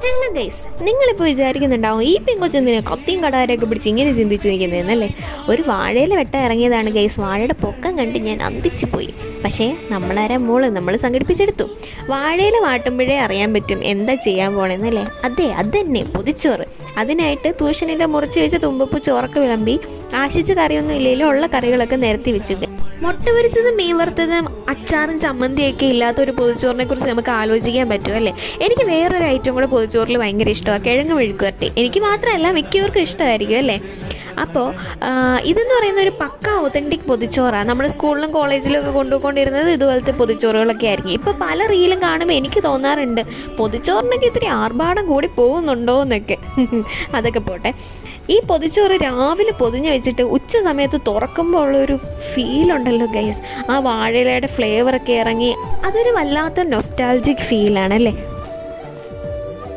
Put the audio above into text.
Hello guys, നിങ്ങളിപ്പോൾ വിചാരിക്കുന്നുണ്ടാവും ഈ പെങ്കൊച്ചെന്തിനെ കത്തിയും കടാരൊക്കെ പിടിച്ച് ഇങ്ങനെ ചിന്തിച്ച് നിൽക്കുന്നതെന്നല്ലേ. ഒരു വാഴയിൽ വെട്ട ഇറങ്ങിയതാണ് ഗൈസ്. വാഴയുടെ പൊക്കം കണ്ട് ഞാൻ അന്തിച്ചു പോയി. പക്ഷേ നമ്മൾ സംഘടിപ്പിച്ചെടുത്തു. വാഴയിൽ വാട്ടുമ്പോഴേ അറിയാൻ പറ്റും എന്താ ചെയ്യാൻ പോണെന്നല്ലേ. അതെ, അതന്നെ പൊതിച്ചോറ്. അതിനായിട്ട് ട്യൂഷനിലെ മുറിച്ച് വെച്ച് തുമ്പപ്പൂ ചോറൊക്കെ വിളമ്പി ആശിച്ച കറിയൊന്നും ഇല്ലെങ്കിലും ഉള്ള കറികളൊക്കെ നിരത്തി വെച്ചു. മുട്ട പൊരിച്ചതും മീൻ വറുത്തതും അച്ചാറും ചമ്മന്തിയൊക്കെ ഇല്ലാത്ത ഒരു പൊതിച്ചോറിനെ കുറിച്ച് നമുക്ക് ആലോചിക്കാൻ പറ്റും അല്ലേ. എനിക്ക് വേറൊരു ഐറ്റം കൂടെ പൊതിച്ചോറിൽ ഭയങ്കര ഇഷ്ടമാണ്, കിഴങ്ങ് മെഴുക്കുവരട്ടി. എനിക്ക് മാത്രമല്ല, മിക്കവർക്കും ഇഷ്ടമായിരിക്കും അല്ലേ. അപ്പോൾ ഇതെന്ന് പറയുന്ന ഒരു പക്ക ഒതൻറ്റിക് പൊതിച്ചോറാണ്. നമ്മുടെ സ്കൂളിലും കോളേജിലും ഒക്കെ കൊണ്ടുപോയിക്കൊണ്ടിരുന്നത് ഇതുപോലത്തെ പൊതിച്ചോറുകളൊക്കെ ആയിരിക്കും. ഇപ്പോൾ പല റീലും കാണുമ്പോൾ എനിക്ക് തോന്നാറുണ്ട് പൊതിച്ചോറിനൊക്കെ ഇത്തിരി ആർഭാടം കൂടി പോകുന്നുണ്ടോ എന്നൊക്കെ. അതൊക്കെ പോട്ടെ. ഈ പൊതിച്ചോറ് രാവിലെ പൊതിഞ്ഞ് വെച്ചിട്ട് ഉച്ച സമയത്ത് തുറക്കുമ്പോൾ ഉള്ളൊരു ഫീലുണ്ടല്ലോ ഗൈസ്. ആ വാഴയിലയുടെ ഫ്ലേവറൊക്കെ ഇറങ്ങി അതൊരു വല്ലാത്ത നൊസ്റ്റാൾജിക് ഫീലാണല്ലേ.